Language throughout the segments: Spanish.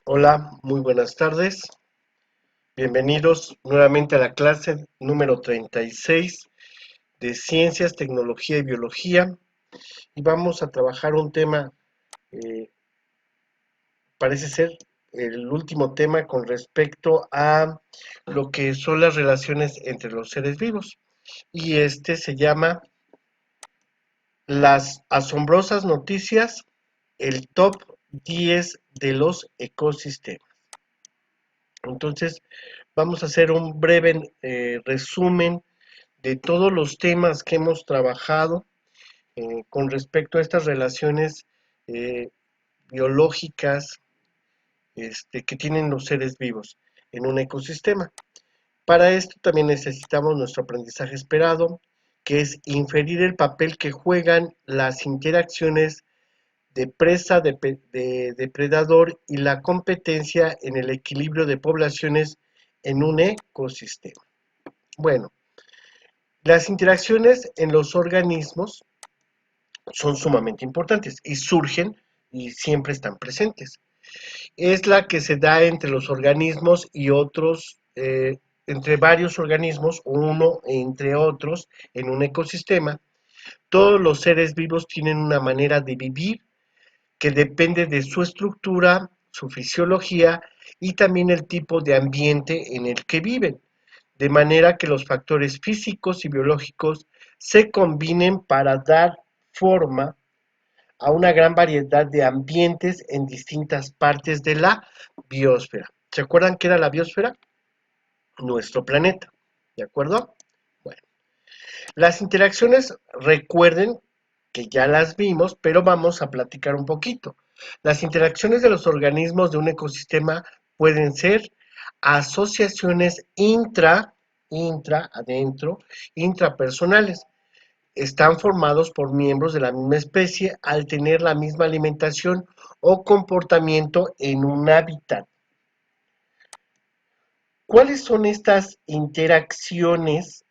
Hola, muy buenas tardes. Bienvenidos nuevamente a la clase número 36 de Ciencias, Tecnología y Biología. Y vamos a trabajar un tema, eh, parece ser el último tema con respecto a lo que son las relaciones entre los seres vivos. Y este se llama Las asombrosas noticias, el top 10 de los ecosistemas. Entonces, vamos a hacer un breve resumen de todos los temas que hemos trabajado con respecto a estas relaciones eh, biológicas que tienen los seres vivos en un ecosistema. Para esto también necesitamos nuestro aprendizaje esperado, que es inferir el papel que juegan las interacciones de presa, de depredador y la competencia en el equilibrio de poblaciones en un ecosistema. Bueno, las interacciones en los organismos son sumamente importantes y surgen y siempre están presentes. Es la que se da entre los organismos y otros, entre varios organismos, uno entre otros, en un ecosistema. Todos los seres vivos tienen una manera de vivir que depende de su estructura, su fisiología y también el tipo de ambiente en el que viven, de manera que los factores físicos y biológicos se combinen para dar forma a una gran variedad de ambientes en distintas partes de la biosfera. ¿Se acuerdan qué era la biosfera? Nuestro planeta, ¿de acuerdo? Bueno, las interacciones, recuerden que ya las vimos, pero vamos a platicar un poquito. Las interacciones de los organismos de un ecosistema pueden ser asociaciones adentro, intrapersonales. Están formados por miembros de la misma especie al tener la misma alimentación o comportamiento en un hábitat. ¿Cuáles son estas interacciones?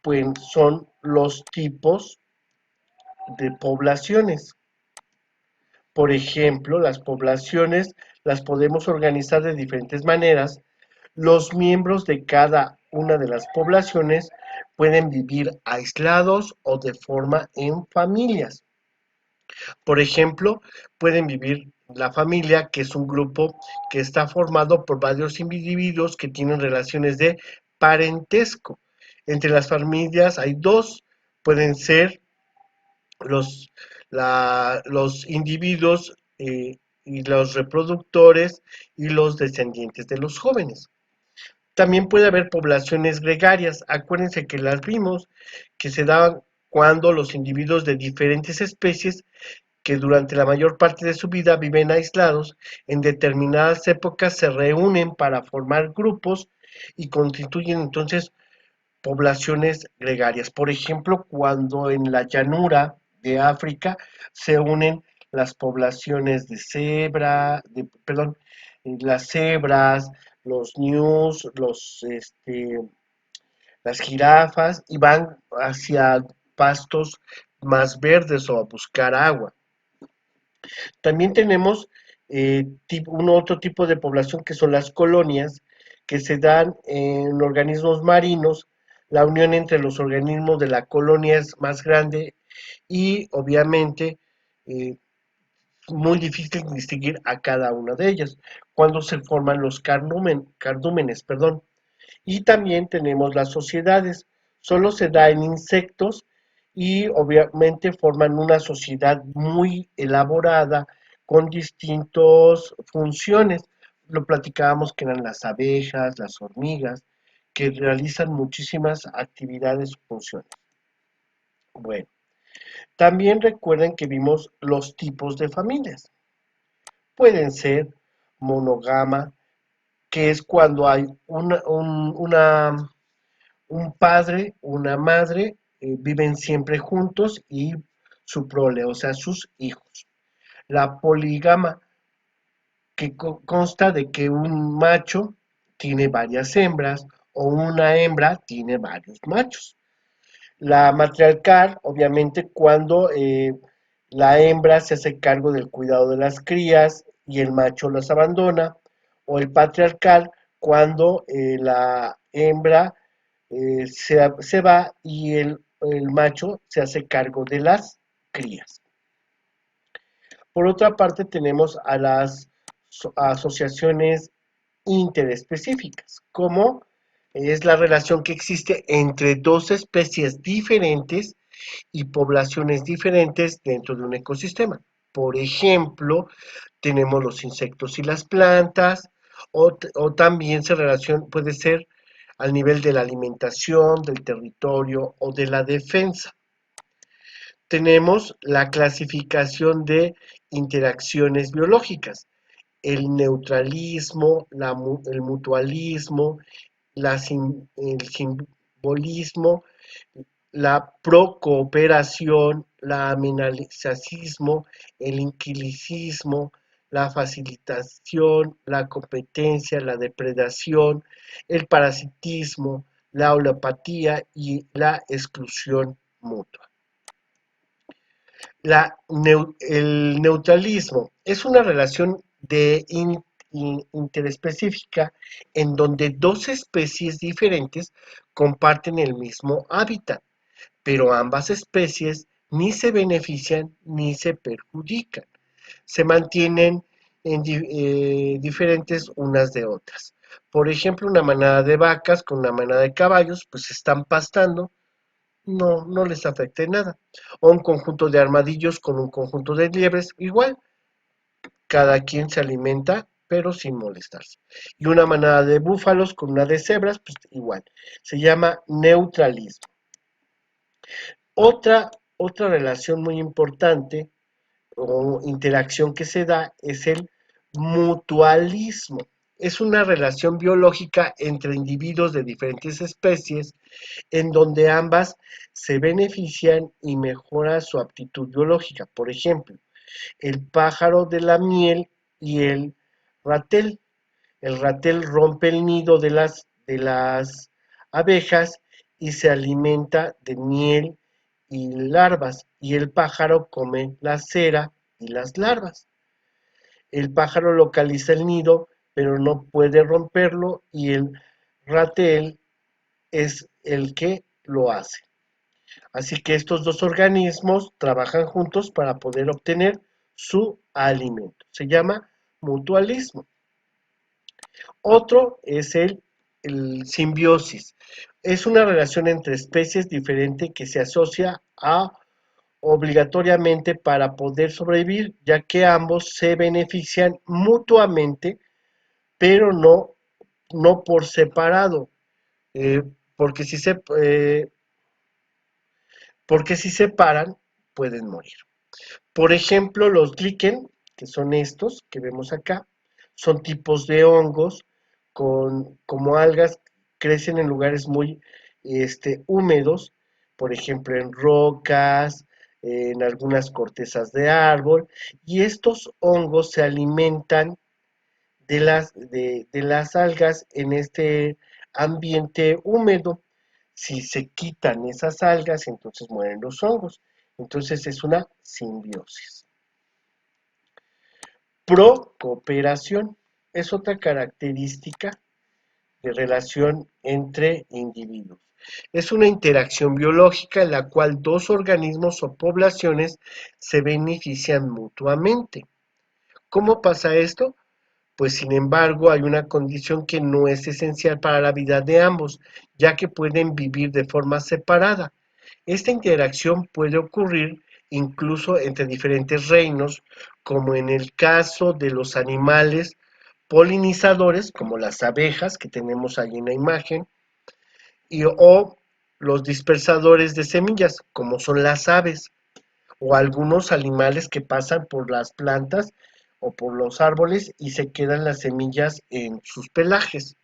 Pues son los tipos de poblaciones. Por ejemplo, las poblaciones las podemos organizar de diferentes maneras. Los miembros de cada una de las poblaciones pueden vivir aislados o de forma en familias. Por ejemplo, pueden vivir la familia, que es un grupo que está formado por varios individuos que tienen relaciones de parentesco. Entre las familias hay dos, pueden ser los, los individuos y los reproductores y los descendientes de los jóvenes. También puede haber poblaciones gregarias. Acuérdense que las vimos, que se daban cuando los individuos de diferentes especies que durante la mayor parte de su vida viven aislados, en determinadas épocas se reúnen para formar grupos y constituyen entonces poblaciones gregarias. Por ejemplo, cuando en la llanura de África se unen las poblaciones de perdón, las cebras, los ñus, las jirafas y van hacia pastos más verdes o a buscar agua. También tenemos un otro tipo de población que son las colonias, que se dan en organismos marinos. La unión entre los organismos de la colonia es más grande y obviamente eh, muy difícil distinguir a cada una de ellas cuando se forman los cardúmenes, perdón. Y también tenemos las sociedades, solo se da en insectos y obviamente forman una sociedad muy elaborada con distintas funciones. Lo platicábamos que eran las abejas, las hormigas, que realizan muchísimas actividades y funciones. Bueno, también recuerden que vimos los tipos de familias. Pueden ser monogama, que es cuando hay un padre, una madre, viven siempre juntos y su prole, o sea, sus hijos. La polígama, que consta de que un macho tiene varias hembras o una hembra tiene varios machos. La matriarcal, obviamente, cuando la hembra se hace cargo del cuidado de las crías y el macho las abandona, o el patriarcal, cuando la hembra se va y el macho se hace cargo de las crías. Por otra parte, tenemos a las asociaciones interespecíficas, como es la relación que existe entre dos especies diferentes y poblaciones diferentes dentro de un ecosistema. Por ejemplo, tenemos los insectos y las plantas, o también puede ser al nivel de la alimentación, del territorio o de la defensa. Tenemos la clasificación de interacciones biológicas, el neutralismo, el mutualismo, el simbolismo, la procooperación, la amenazacismo, el inquilicismo, la facilitación, la competencia, la depredación, el parasitismo, la holopatía y la exclusión mutua. El neutralismo es una relación interespecífica en donde dos especies diferentes comparten el mismo hábitat, pero ambas especies ni se benefician ni se perjudican. Se mantienen diferentes unas de otras. Por ejemplo, una manada de vacas con una manada de caballos, pues están pastando, no les afecta en nada. O un conjunto de armadillos con un conjunto de liebres, igual, cada quien se alimenta, pero sin molestarse. Y una manada de búfalos con una de cebras, pues igual. Se llama neutralismo. Otra relación muy importante o interacción que se da es el mutualismo. Es una relación biológica entre individuos de diferentes especies en donde ambas se benefician y mejoran su aptitud biológica. Por ejemplo, el pájaro de la miel y el ratel. El ratel rompe el nido de las abejas y se alimenta de miel y larvas, y el pájaro come la cera y las larvas. El pájaro localiza el nido, pero no puede romperlo, y el ratel es el que lo hace. Así que estos dos organismos trabajan juntos para poder obtener su alimento. Se llama mutualismo. Otro es el simbiosis. Es una relación entre especies diferente que se asocia a obligatoriamente para poder sobrevivir, ya que ambos se benefician mutuamente, pero no por separado, eh, porque, si se, eh, porque si separan, pueden morir. Por ejemplo, los líquen, que son estos que vemos acá, son tipos de hongos como algas, crecen en lugares muy húmedos, por ejemplo en rocas, en algunas cortezas de árbol, y estos hongos se alimentan de las algas en este ambiente húmedo. Si se quitan esas algas, entonces mueren los hongos. Entonces es una simbiosis. Procooperación es otra característica de relación entre individuos. Es una interacción biológica en la cual dos organismos o poblaciones se benefician mutuamente. ¿Cómo pasa esto? Pues sin embargo hay una condición que no es esencial para la vida de ambos, ya que pueden vivir de forma separada. Esta interacción puede ocurrir incluso entre diferentes reinos, como en el caso de los animales polinizadores, como las abejas que tenemos ahí en la imagen, o los dispersadores de semillas, como son las aves, o algunos animales que pasan por las plantas o por los árboles y se quedan las semillas en sus pelajes,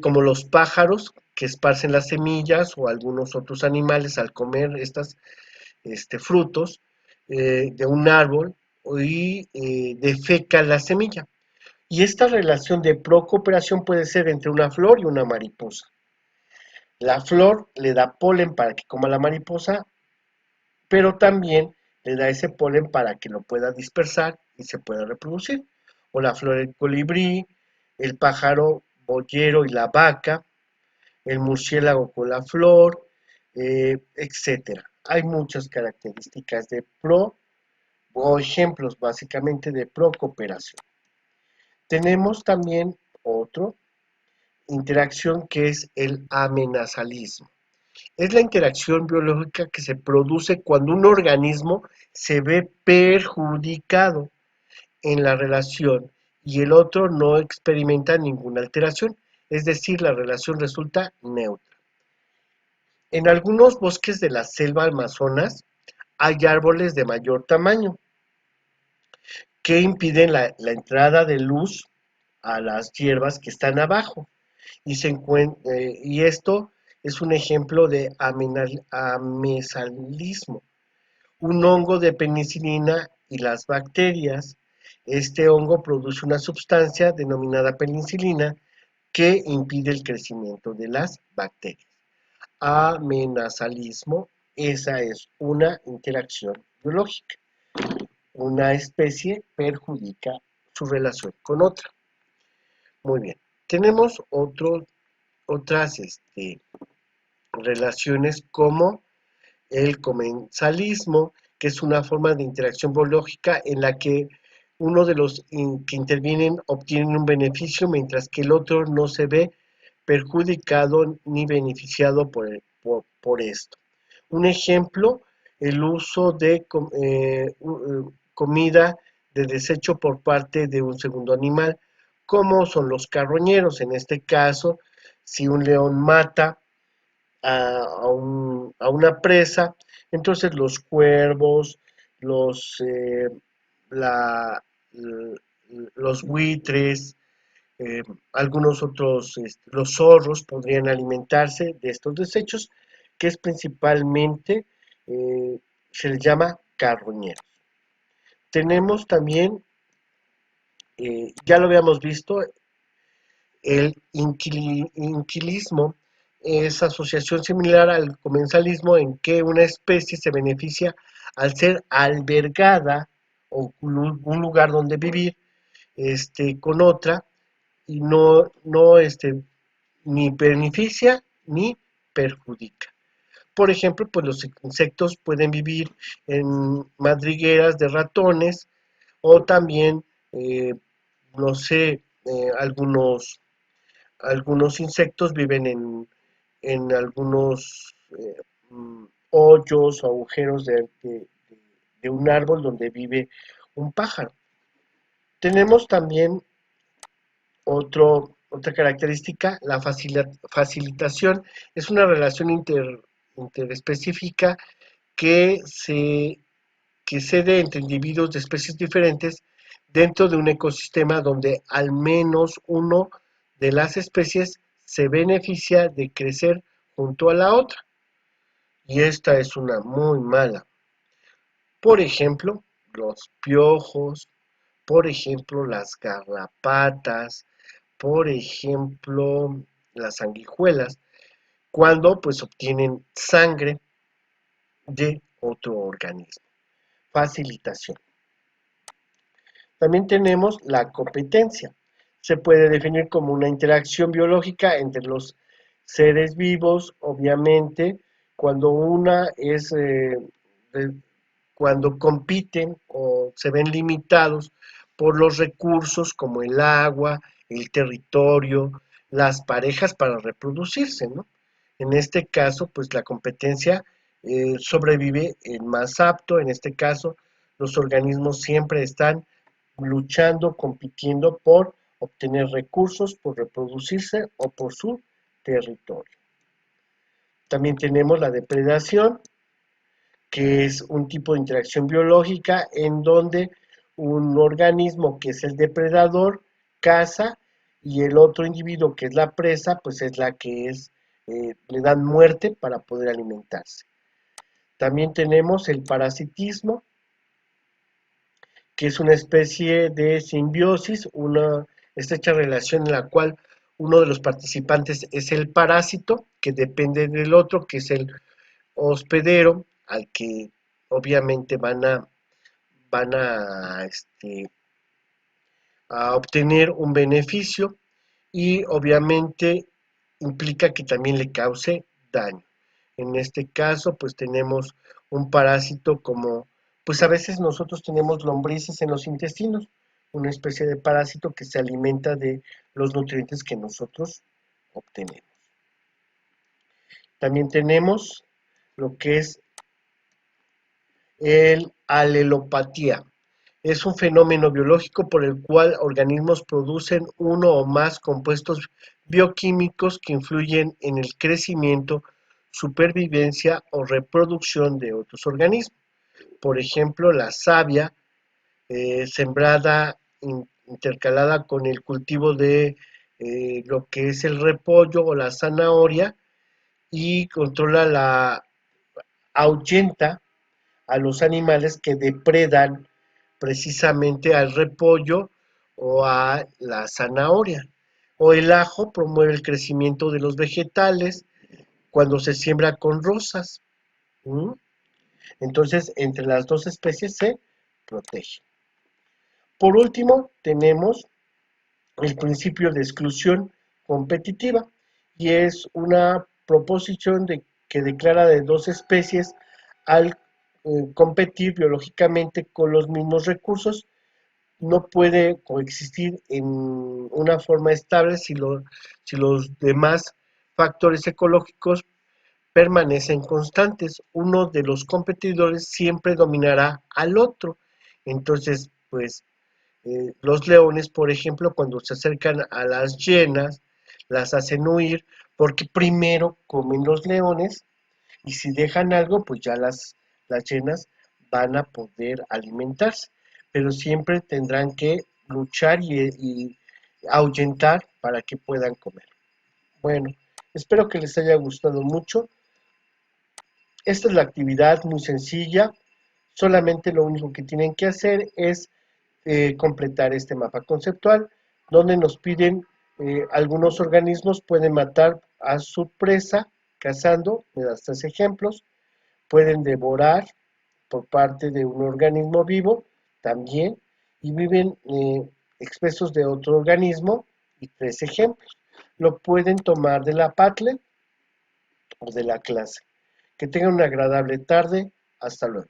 como los pájaros que esparcen las semillas o algunos otros animales al comer estos frutos de un árbol y defecan la semilla. Y esta relación de procooperación puede ser entre una flor y una mariposa. La flor le da polen para que coma la mariposa, pero también le da ese polen para que lo pueda dispersar y se pueda reproducir. O la flor del colibrí, el pájaro boyero y la vaca, el murciélago con la flor, etcétera. Hay muchas características de pro o ejemplos básicamente de pro-cooperación. Tenemos también otro interacción que es el amenazalismo. Es la interacción biológica que se produce cuando un organismo se ve perjudicado en la relación y el otro no experimenta ninguna alteración, es decir, la relación resulta neutra. En algunos bosques de la selva amazonas hay árboles de mayor tamaño que impiden la entrada de luz a las hierbas que están abajo. Y esto es un ejemplo de amesalismo, un hongo de penicilina y las bacterias. Este hongo produce una sustancia denominada penicilina que impide el crecimiento de las bacterias. Amenazalismo, esa es una interacción biológica. Una especie perjudica su relación con otra. Muy bien. Tenemos otras relaciones como el comensalismo, que es una forma de interacción biológica en la que uno de los que intervienen obtiene un beneficio mientras que el otro no se ve perjudicado ni beneficiado por esto. Un ejemplo, el uso de comida de desecho por parte de un segundo animal, como son los carroñeros. En este caso, si un león mata a una presa, entonces los cuervos, los, eh, la- los buitres, eh, algunos otros, los zorros podrían alimentarse de estos desechos, que es principalmente, se les llama carroñeros. Tenemos también, ya lo habíamos visto, el inquilismo es asociación similar al comensalismo en que una especie se beneficia al ser albergada o un lugar donde vivir con otra y no ni beneficia ni perjudica. Por ejemplo, pues los insectos pueden vivir en madrigueras de ratones o también, eh, no sé, algunos insectos viven en algunos hoyos o agujeros de un árbol donde vive un pájaro. Tenemos también otra característica, la facilitación. Es una relación interespecífica que se, que se dé entre individuos de especies diferentes dentro de un ecosistema donde al menos uno de las especies se beneficia de crecer junto a la otra. Y esta es una muy mala. Por ejemplo, los piojos, por ejemplo, las garrapatas, por ejemplo, las sanguijuelas, cuando pues obtienen sangre de otro organismo. Facilitación. También tenemos la competencia. Se puede definir como una interacción biológica entre los seres vivos, obviamente, cuando una es, cuando compiten o se ven limitados por los recursos como el agua, el territorio, las parejas para reproducirse, ¿no? En este caso, pues la competencia sobrevive el más apto, en este caso, los organismos siempre están luchando, compitiendo por obtener recursos, por reproducirse o por su territorio. También tenemos la depredación, que es un tipo de interacción biológica en donde un organismo que es el depredador caza y el otro individuo que es la presa, pues es la que le dan muerte para poder alimentarse. También tenemos el parasitismo, que es una especie de simbiosis, una estrecha relación en la cual uno de los participantes es el parásito, que depende del otro, que es el hospedero, al que obviamente van a obtener un beneficio y obviamente implica que también le cause daño. En este caso, pues tenemos un parásito como, pues a veces nosotros tenemos lombrices en los intestinos, una especie de parásito que se alimenta de los nutrientes que nosotros obtenemos. También tenemos lo que es el alelopatía. Es un fenómeno biológico por el cual organismos producen uno o más compuestos bioquímicos que influyen en el crecimiento, supervivencia o reproducción de otros organismos. Por ejemplo, la savia sembrada intercalada con el cultivo de lo que es el repollo o la zanahoria y controla ahuyenta a los animales que depredan precisamente al repollo o a la zanahoria. O el ajo promueve el crecimiento de los vegetales cuando se siembra con rosas. ¿Mm? Entonces, entre las dos especies se protege. Por último, tenemos el principio de exclusión competitiva y es una proposición que declara de dos especies al competir biológicamente con los mismos recursos no puede coexistir en una forma estable si los demás factores ecológicos permanecen constantes. Uno de los competidores siempre dominará al otro. Entonces, pues los leones, por ejemplo, cuando se acercan a las hienas, las hacen huir porque primero comen los leones y si dejan algo, pues ya las hienas van a poder alimentarse, pero siempre tendrán que luchar y ahuyentar para que puedan comer. Bueno, espero que les haya gustado mucho. Esta es la actividad muy sencilla, solamente lo único que tienen que hacer es completar este mapa conceptual, donde nos piden algunos organismos pueden matar a su presa cazando, me das 3 ejemplos, pueden devorar por parte de un organismo vivo también y viven expresos de otro organismo y 3 ejemplos. Lo pueden tomar de la Padlet o de la clase. Que tengan una agradable tarde. Hasta luego.